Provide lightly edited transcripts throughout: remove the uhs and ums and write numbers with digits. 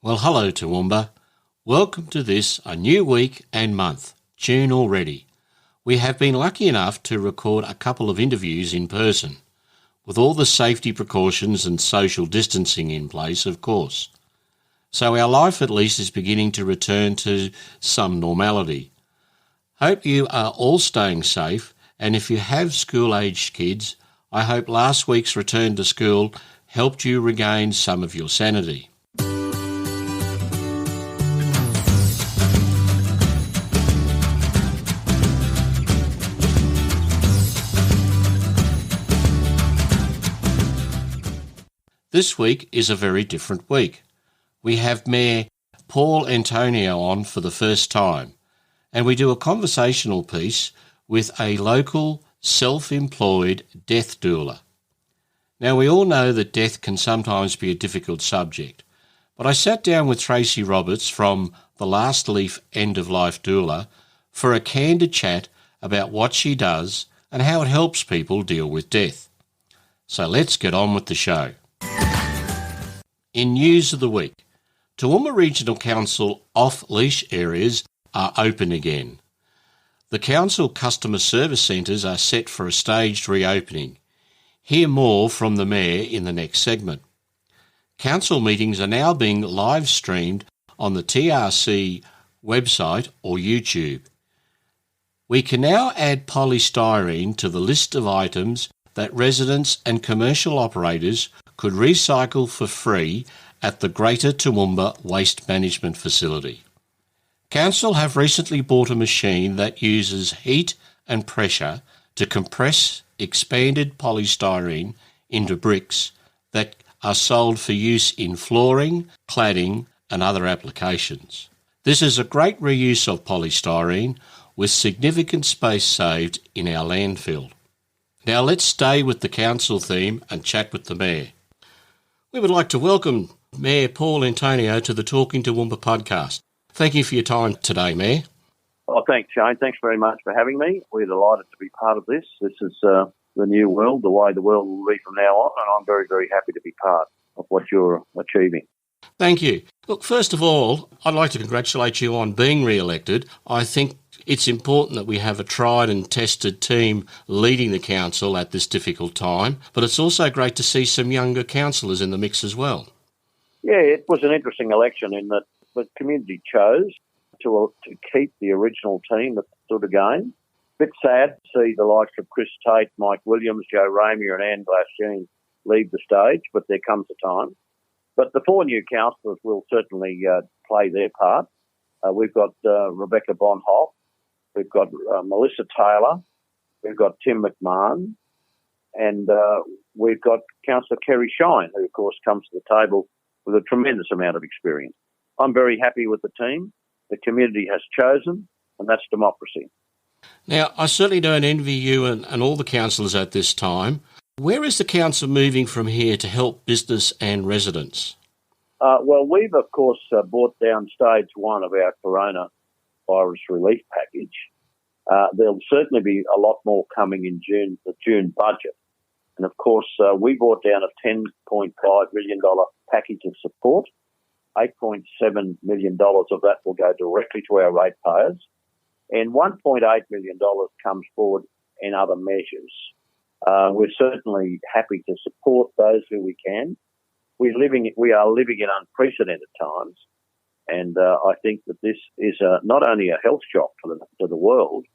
Well, hello Toowoomba. Welcome to this, a new week and month, June already. We have been lucky enough to record a couple of interviews in person, with all the safety precautions and social distancing in place, of course. So our life at least is beginning to return to some normality. Hope you are all staying safe, and if you have school-aged kids, I hope last week's return to school helped you regain some of your sanity. This week is a very different week. We have Mayor Paul Antonio on for the first time, and we do a conversational piece with a local self-employed death doula. Now, we all know that death can sometimes be a difficult subject, but I sat down with Tracy Roberts from the Last Leaf End of Life Doula for a candid chat about what she does and how it helps people deal with death. So let's get on with the show. In news of the week, Toowoomba Regional Council off-leash areas are open again. The council customer service centres are set for a staged reopening. Hear more from the Mayor in the next segment. Council meetings are now being live streamed on the TRC website or YouTube. We can now add polystyrene to the list of items that residents and commercial operators could recycle for free at the Greater Toowoomba Waste Management Facility. Council have recently bought a machine that uses heat and pressure to compress expanded polystyrene into bricks that are sold for use in flooring, cladding and other applications. This is a great reuse of polystyrene with significant space saved in our landfill. Now let's stay with the council theme and chat with the Mayor. We would like to welcome Mayor Paul Antonio to the Talking Toowoomba podcast. Thank you for your time today, Mayor. Oh, thanks, Shane. Thanks very much for having me. We're delighted to be part of this. This is the new world, the way the world will be from now on, and I'm very, very happy to be part of what you're achieving. Thank you. Look, first of all, I'd like to congratulate you on being re-elected. I think it's important that we have a tried and tested team leading the council at this difficult time, but it's also great to see some younger councillors in the mix as well. Yeah, it was an interesting election in that the community chose to keep the original team that stood again. Bit sad to see the likes of Chris Tate, Mike Williams, Joe Ramey and Anne Glasheen leave the stage, but there comes a time. But the four new councillors will certainly play their part. We've got Rebecca Bonhoff, we've got Melissa Taylor, we've got Tim McMahon, and we've got Councillor Kerry Shine, who of course comes to the table with a tremendous amount of experience. I'm very happy with the team. The community has chosen, and that's democracy. Now, I certainly don't envy you and all the councillors at this time. Where is the council moving from here to help business and residents? Well, we've, of course, brought down stage one of our coronavirus relief package. There'll certainly be a lot more coming in the June budget. And, of course, we brought down a $10.5 million package of support. $8.7 million of that will go directly to our ratepayers, and $1.8 million comes forward in other measures. We're certainly happy to support those who we can. We are living in unprecedented times, and I think that this is not only a health shock to the world,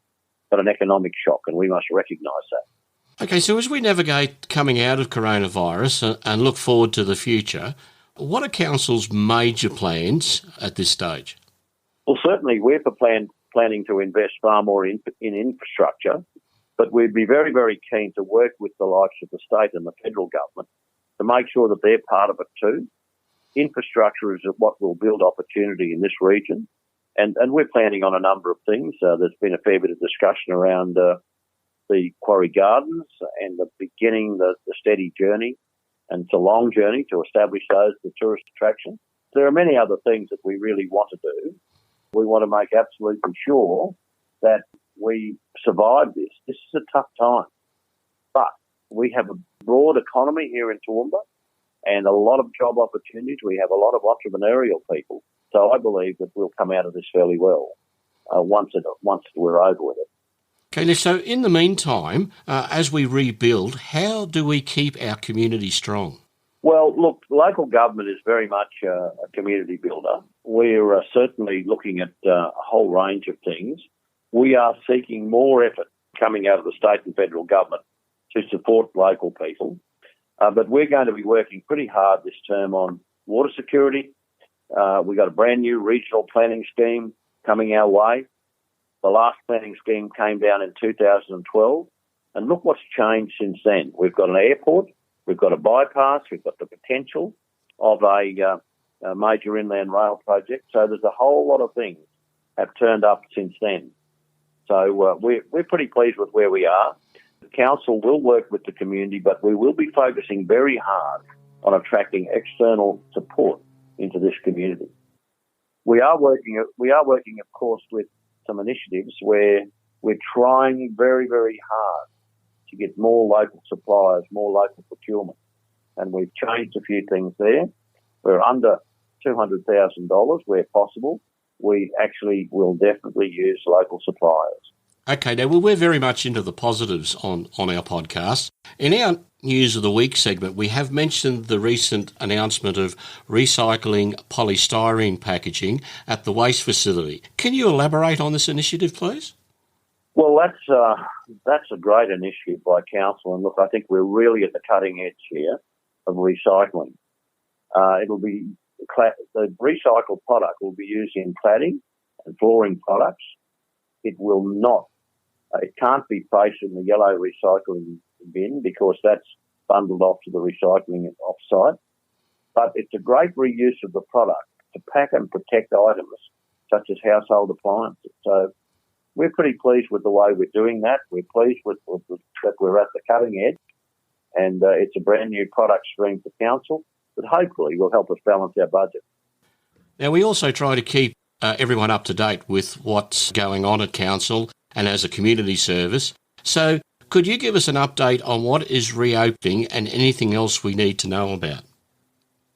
but an economic shock, and we must recognise that. Okay, so as we navigate coming out of coronavirus and look forward to the future, what are Council's major plans at this stage? Well, certainly we're planning to invest far more in infrastructure, but we'd be very, very keen to work with the likes of the state and the federal government to make sure that they're part of it too. Infrastructure is what will build opportunity in this region, and we're planning on a number of things. There's been a fair bit of discussion around the Quarry Gardens and the steady journey. And it's a long journey to establish those as tourist attractions. There are many other things that we really want to do. We want to make absolutely sure that we survive this. This is a tough time. But we have a broad economy here in Toowoomba. and a lot of job opportunities. We have a lot of entrepreneurial people. So I believe that we'll come out of this fairly well once we're over with it. Okay, now, so in the meantime, as we rebuild, how do we keep our community strong? Well, look, local government is very much a community builder. We're certainly looking at a whole range of things. We are seeking more effort coming out of the state and federal government to support local people. But we're going to be working pretty hard this term on water security. We've got a brand new regional planning scheme coming our way. The last planning scheme came down in 2012. And look what's changed since then. We've got an airport. We've got a bypass. We've got the potential of a major inland rail project. So there's a whole lot of things have turned up since then. So we're pretty pleased with where we are. The council will work with the community, but we will be focusing very hard on attracting external support into this community. We are working, of course, with some initiatives where we're trying very, very hard to get more local suppliers, more local procurement. And we've changed a few things there. We're under $200,000 where possible. We actually will definitely use local suppliers. Okay, now we're very much into the positives on our podcast. In our News of the Week segment, we have mentioned the recent announcement of recycling polystyrene packaging at the waste facility. Can you elaborate on this initiative, please? Well, that's a great initiative by council, and look, I think we're really at the cutting edge here of recycling. The recycled product will be used in cladding and flooring products. It will not. It can't be placed in the yellow recycling bin because that's bundled off to the recycling off-site. But it's a great reuse of the product to pack and protect items such as household appliances. So we're pretty pleased with the way we're doing that. We're pleased with that we're at the cutting edge, and it's a brand new product stream for council that hopefully will help us balance our budget. Now, we also try to keep everyone up to date with what's going on at council and as a community service. So could you give us an update on what is reopening and anything else we need to know about?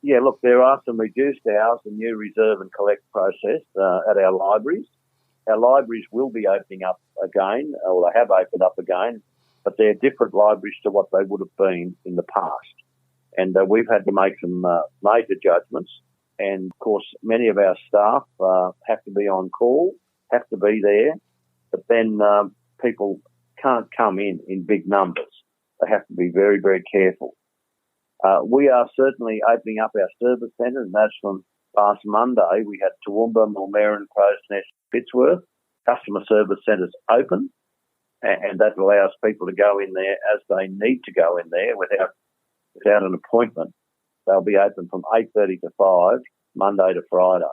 Yeah, look, there are some reduced hours and new reserve and collect process at our libraries. Our libraries will be opening up again, or they have opened up again, but they're different libraries to what they would have been in the past. And we've had to make some major judgments. And, of course, many of our staff have to be on call, have to be there, but then people can't come in big numbers. They have to be very, very careful. We are certainly opening up our service centre, and that's from last Monday. We had Toowoomba, Mulmerran, Crows Nest, Fitzworth. Customer service centres open, and that allows people to go in there as they need to go in there without an appointment. They'll be open from 8:30 to 5, Monday to Friday.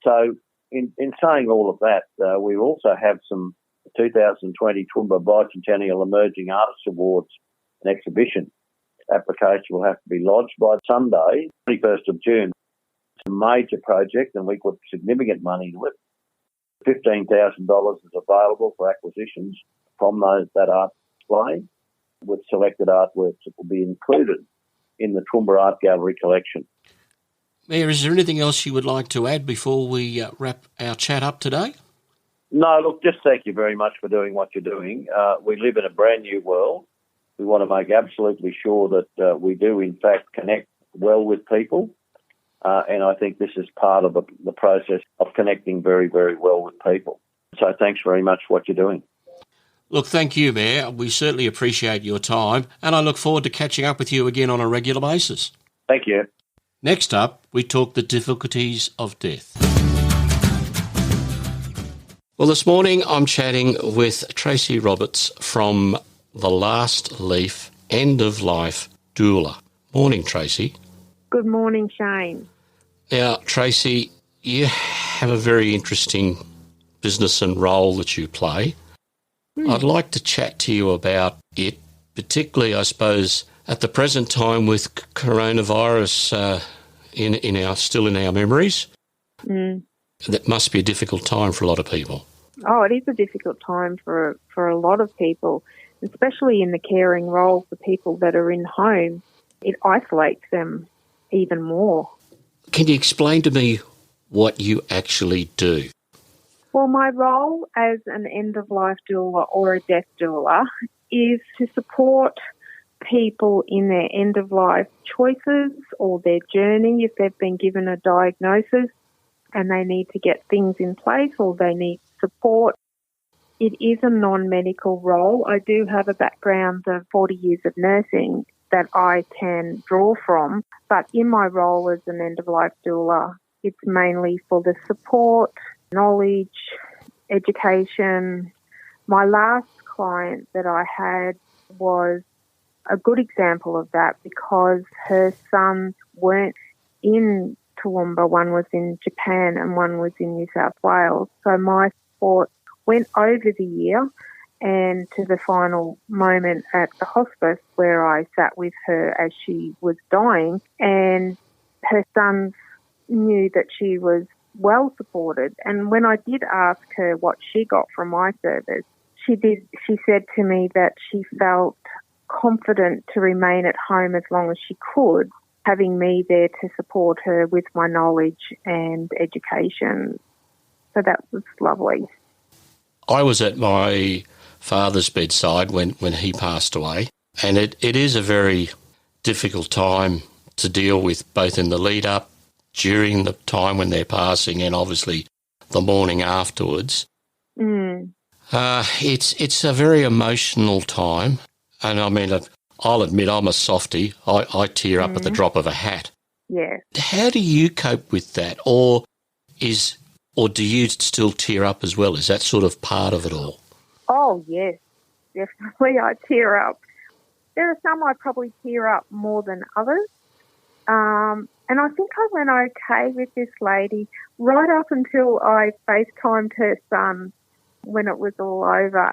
So in saying all of that, we also have some 2020 Toowoomba Bicentennial Emerging Artists Awards and exhibition. Application will have to be lodged by Sunday, 21st of June. It's a major project, and we put significant money into it. $15,000 is available for acquisitions from that art display, with selected artworks that will be included in the Toowoomba Art Gallery collection. Mayor, is there anything else you would like to add before we wrap our chat up today? No, look, just thank you very much for doing what you're doing. We live in a brand new world. We want to make absolutely sure that we do, in fact, connect well with people. And I think this is part of the process of connecting very, very well with people. So thanks very much for what you're doing. Look, thank you, Mayor. We certainly appreciate your time, and I look forward to catching up with you again on a regular basis. Thank you. Next up, we talk the difficulties of death. Well, this morning I'm chatting with Tracy Roberts from The Last Leaf End of Life Doula. Morning, Tracy. Good morning, Shane. Now, Tracy, you have a very interesting business and role that you play. I'd like to chat to you about it, particularly, I suppose, at the present time with coronavirus still in our memories. That must be a difficult time for a lot of people. Oh, it is a difficult time for a lot of people, especially in the caring role for people that are in home. it isolates them even more. Can you explain to me what you actually do? Well, my role as an end-of-life doula or a death doula is to support people in their end-of-life choices or their journey if they've been given a diagnosis and they need to get things in place or they need support. It is a non-medical role. I do have a background of 40 years of nursing that I can draw from, but in my role as an end-of-life doula, it's mainly for the support, knowledge, education. My last client that I had was a good example of that because her sons weren't in Toowoomba. One was in Japan and one was in New South Wales. So my support went over the year and to the final moment at the hospice where I sat with her as she was dying, and her sons knew that she was well supported. And when I did ask her what she got from my service, she said to me that she felt confident to remain at home as long as she could, having me there to support her with my knowledge and education. So that was lovely. I was at my father's bedside when he passed away, and it is a very difficult time to deal with, both in the lead up, during the time when they're passing, and obviously the morning afterwards. It's a very emotional time, and I mean, I'll admit I'm a softie. I tear up at the drop of a hat. Yeah. How do you cope with that, or do you still tear up as well? Is that sort of part of it all? Oh, yes, definitely I tear up. There are some I probably tear up more than others. And I think I went okay with this lady right up until I FaceTimed her son when it was all over.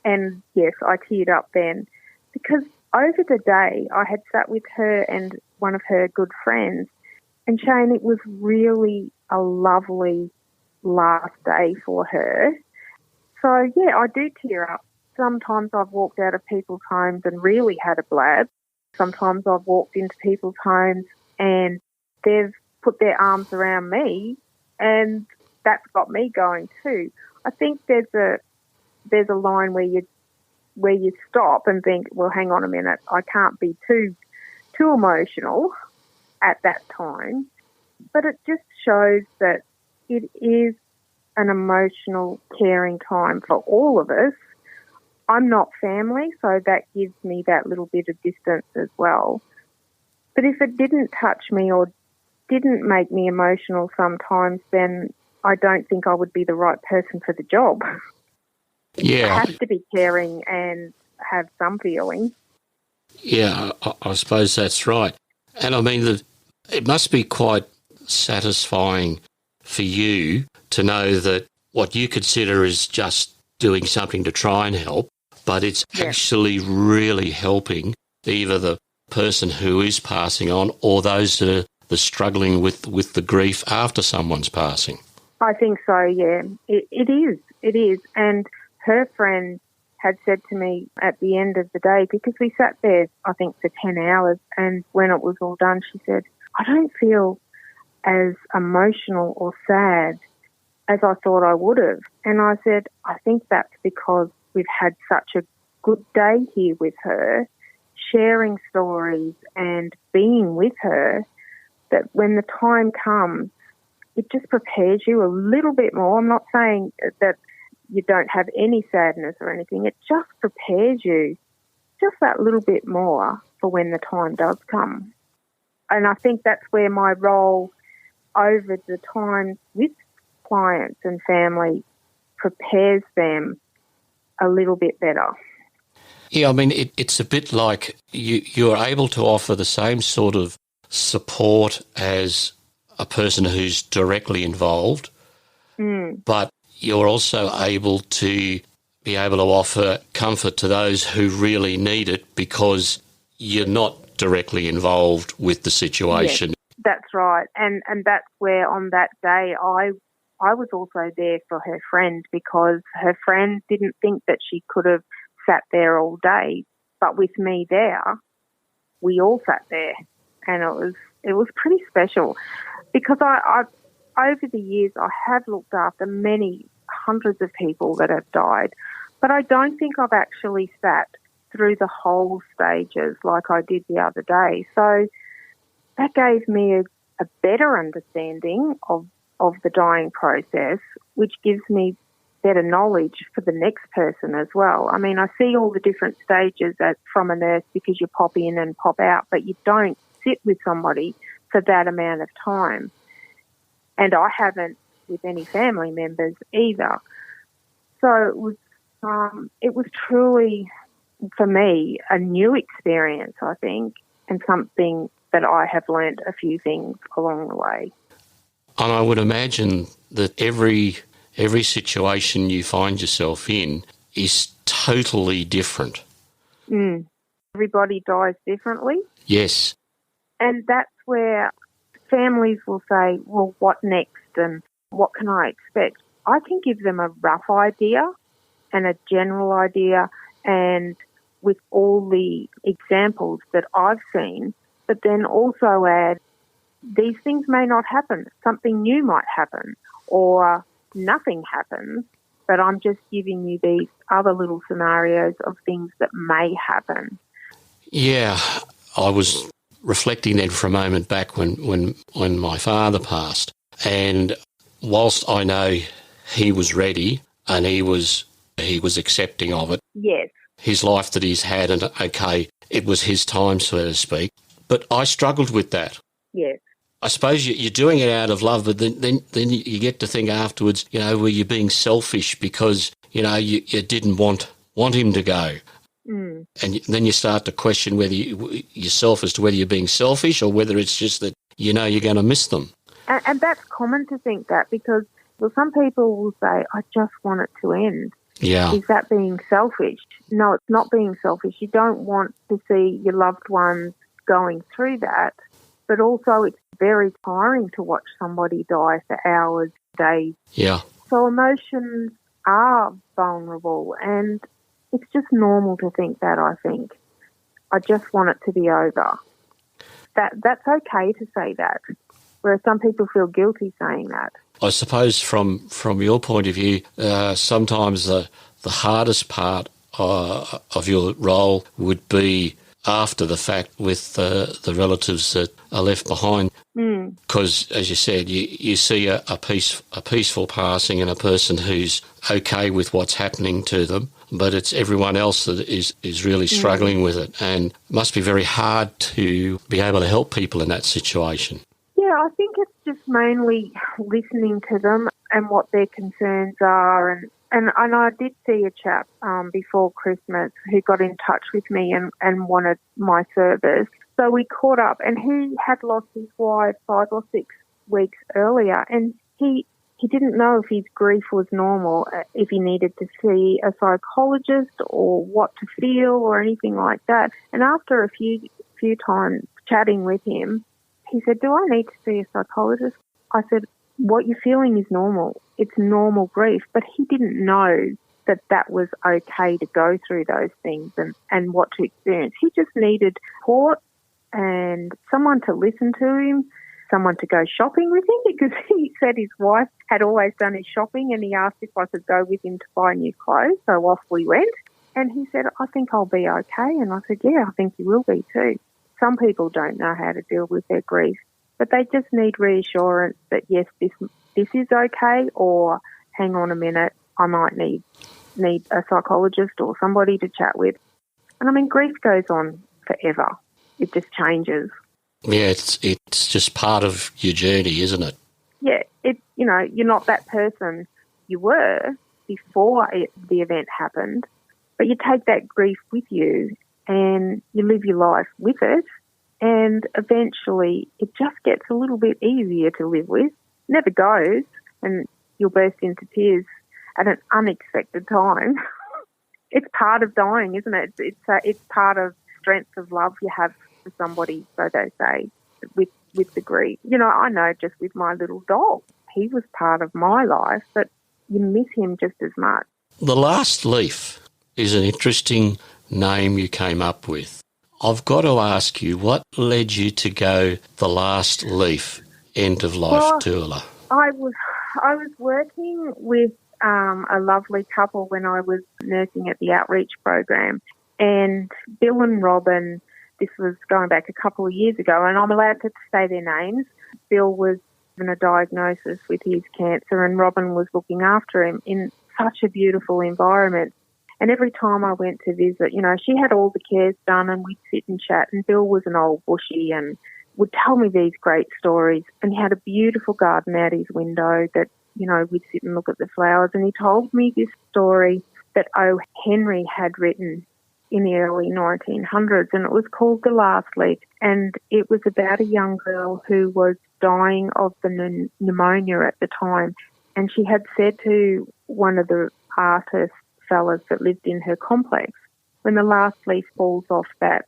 And, yes, I teared up then because over the day I had sat with her and one of her good friends, and Shane, it was really a lovely last day for her. So, yeah, I do tear up. Sometimes I've walked out of people's homes and really had a blab. Sometimes I've walked into people's homes and they've put their arms around me, and that's got me going too. I think there's a line where you stop and think, well, hang on a minute, I can't be too emotional at that time. But it just shows that it is an emotional, caring time for all of us. I'm not family, so that gives me that little bit of distance as well. But if it didn't touch me or didn't make me emotional sometimes, then I don't think I would be the right person for the job. Yeah. I have to be caring and have some feeling. Yeah, I suppose that's right. And I mean, it must be quite satisfying for you to know that what you consider is just doing something to try and help, but it's actually really helping either the person who is passing on or those that are struggling with the grief after someone's passing. I think so, yeah. It is. And her friend had said to me at the end of the day, because we sat there, I think, for 10 hours, and when it was all done, she said, I don't feel as emotional or sad as I thought I would have. And I said, I think that's because we've had such a good day here with her, sharing stories and being with her, that when the time comes, it just prepares you a little bit more. I'm not saying that you don't have any sadness or anything. It just prepares you just that little bit more for when the time does come. And I think that's where my role over the time with clients and family prepares them a little bit better. Yeah, I mean, it's a bit like you're able to offer the same sort of support as a person who's directly involved, but you're also able to offer comfort to those who really need it because you're not directly involved with the situation. Yes, that's right. And that's where on that day I was also there for her friend, because her friend didn't think that she could have sat there all day, but with me there, we all sat there, and it was pretty special because I over the years I have looked after many hundreds of people that have died, but I don't think I've actually sat through the whole stages like I did the other day. So that gave me a better understanding of the dying process, which gives me better knowledge for the next person as well. I mean, I see all the different stages from a nurse because you pop in and pop out, but you don't sit with somebody for that amount of time. And I haven't with any family members either. So it was truly, for me, a new experience, I think, and something that I have learned a few things along the way. And I would imagine that every situation you find yourself in is totally different. Everybody dies differently. Yes. And that's where families will say, well, what next and what can I expect? I can give them a rough idea and a general idea, and with all the examples that I've seen, but then also add, these things may not happen. Something new might happen, or nothing happens, but I'm just giving you these other little scenarios of things that may happen. Yeah, I was reflecting then for a moment back when my father passed, and whilst I know he was ready and he was accepting of it, yes, his life that he's had, and okay, it was his time, so to speak, but I struggled with that. Yes. I suppose you're doing it out of love, but then you get to think afterwards, were you being selfish because, you didn't want him to go? Mm. And then you start to question whether yourself as to whether you're being selfish or whether it's just that you're going to miss them. And that's common to think that because, well, some people will say, I just want it to end. Yeah. Is that being selfish? No, it's not being selfish. You don't want to see your loved ones going through that, but also it's very tiring to watch somebody die for hours, days. Yeah. So emotions are vulnerable, and it's just normal to think that, I think. I just want it to be over. That's okay to say that, whereas some people feel guilty saying that. I suppose from your point of view, sometimes the hardest part of your role would be after the fact with the relatives that are left behind. Because, as you said, you see a peaceful passing and a person who's okay with what's happening to them, but it's everyone else that is really struggling with it, and it must be very hard to be able to help people in that situation. Yeah, I think it's just mainly listening to them and what their concerns are. And I did see a chap before Christmas who got in touch with me and wanted my service. So we caught up, and he had lost his wife 5 or 6 weeks earlier, and he didn't know if his grief was normal, if he needed to see a psychologist or what to feel or anything like that. And after a few times chatting with him, he said, do I need to see a psychologist? I said, what you're feeling is normal. It's normal grief. But he didn't know that was okay to go through those things and what to experience. He just needed support and someone to listen to him, someone to go shopping with him, because he said his wife had always done his shopping, and he asked if I could go with him to buy new clothes. So off we went. And he said, I think I'll be okay. And I said, yeah, I think you will be too. Some people don't know how to deal with their grief, but they just need reassurance that, yes, this is okay, or hang on a minute, I might need a psychologist or somebody to chat with. And I mean, grief goes on forever. It just changes. Yeah, it's just part of your journey, isn't it? Yeah, you're not that person you were before the event happened, but you take that grief with you and you live your life with it, and eventually it just gets a little bit easier to live with. Never goes, and you'll burst into tears at an unexpected time. It's part of dying, isn't it? It's part of strength of love you have for somebody, so they say, with the grief. I know just with my little dog, he was part of my life, but you miss him just as much. The Last Leaf is an interesting name you came up with. I've got to ask you, what led you to go the Last Leaf end-of-life doula? I was working with a lovely couple when I was nursing at the outreach program, and Bill and Robin, this was going back a couple of years ago, and I'm allowed to say their names. Bill was given a diagnosis with his cancer, and Robin was looking after him in such a beautiful environment. And every time I went to visit, you know, she had all the cares done and we'd sit and chat, and Bill was an old bushie and would tell me these great stories, and he had a beautiful garden out his window that, you know, we'd sit and look at the flowers, and he told me this story that O. Henry had written in the early 1900s, and it was called The Last Leaf, and it was about a young girl who was dying of the pneumonia at the time, and she had said to one of the artist fellas that lived in her complex, when the last leaf falls off that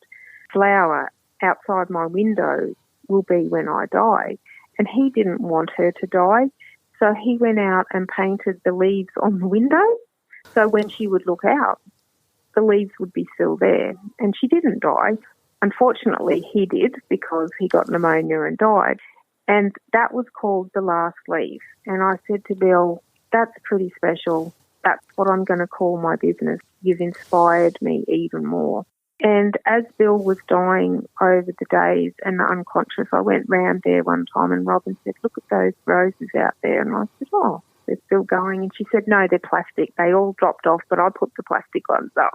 flower outside my window will be when I die. And he didn't want her to die, so he went out and painted the leaves on the window, so when she would look out, the leaves would be still there, and she didn't die. Unfortunately, he did, because he got pneumonia and died. And that was called The Last Leaf. And I said to Bill, that's pretty special. That's what I'm going to call my business. You've inspired me even more. And as Bill was dying over the days and unconscious, I went round there one time and Robin said, look at those roses out there. And I said, oh, they're still going. And she said, no, they're plastic. They all dropped off, but I put the plastic ones up.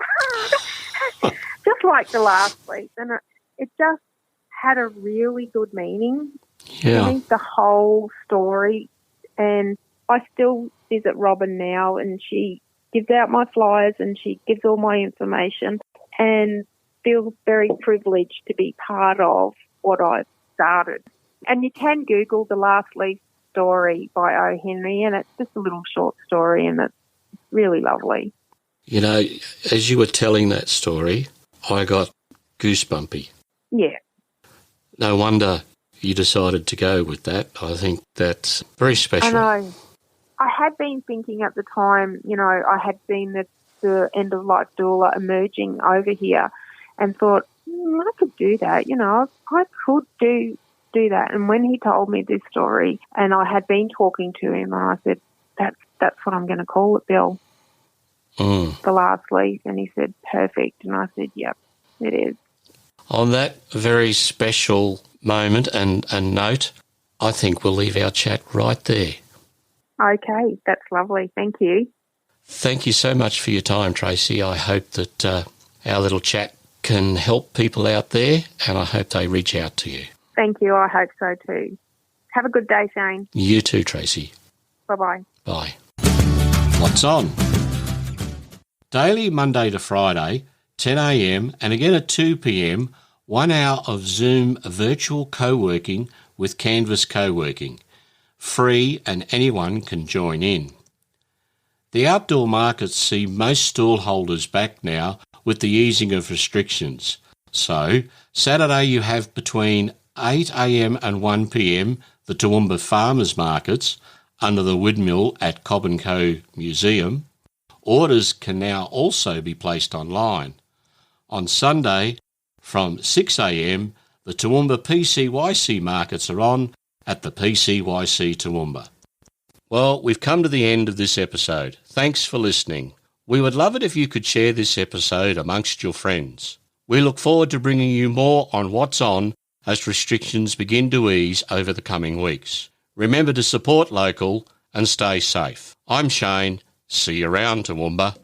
Just like The Last Leaf. And it just had a really good meaning. Yeah. I think the whole story, and I still visit Robin now, and she gives out my flyers and she gives all my information, and feel very privileged to be part of what I've started. And you can Google The Last Leaf story by O. Henry, and it's just a little short story, and it's really lovely. You know, as you were telling that story, I got goosebumpy. Yeah. No wonder you decided to go with that. I think that's very special. I know. I had been thinking at the time, you know, I had seen the end-of-life doula emerging over here and thought, I could do that, you know, I could do that. And when he told me this story, and I had been talking to him, and I said, that's what I'm going to call it, Bill. The Last Leaf. And he said, perfect. And I said, yep, it is. On that very special moment and note, I think we'll leave our chat right there. Okay, that's lovely. Thank you. Thank you so much for your time, Tracy. I hope that our little chat can help people out there, and I hope they reach out to you. Thank you. I hope so too. Have a good day, Shane. You too, Tracy. Bye-bye. Bye. What's on? Daily Monday to Friday, 10 a.m. and again at 2 p.m, 1 hour of Zoom virtual co-working with Canvas Co-working. Free, and anyone can join in. The outdoor markets see most stall holders back now with the easing of restrictions. So, Saturday you have between 8 a.m. and 1 p.m. the Toowoomba Farmers Markets under the windmill at Cobb & Co Museum. Orders can now also be placed online. On Sunday, from 6 a.m, the Toowoomba PCYC markets are on at the PCYC Toowoomba. Well, we've come to the end of this episode. Thanks for listening. We would love it if you could share this episode amongst your friends. We look forward to bringing you more on What's On as restrictions begin to ease over the coming weeks. Remember to support local and stay safe. I'm Shane. See you around, Toowoomba.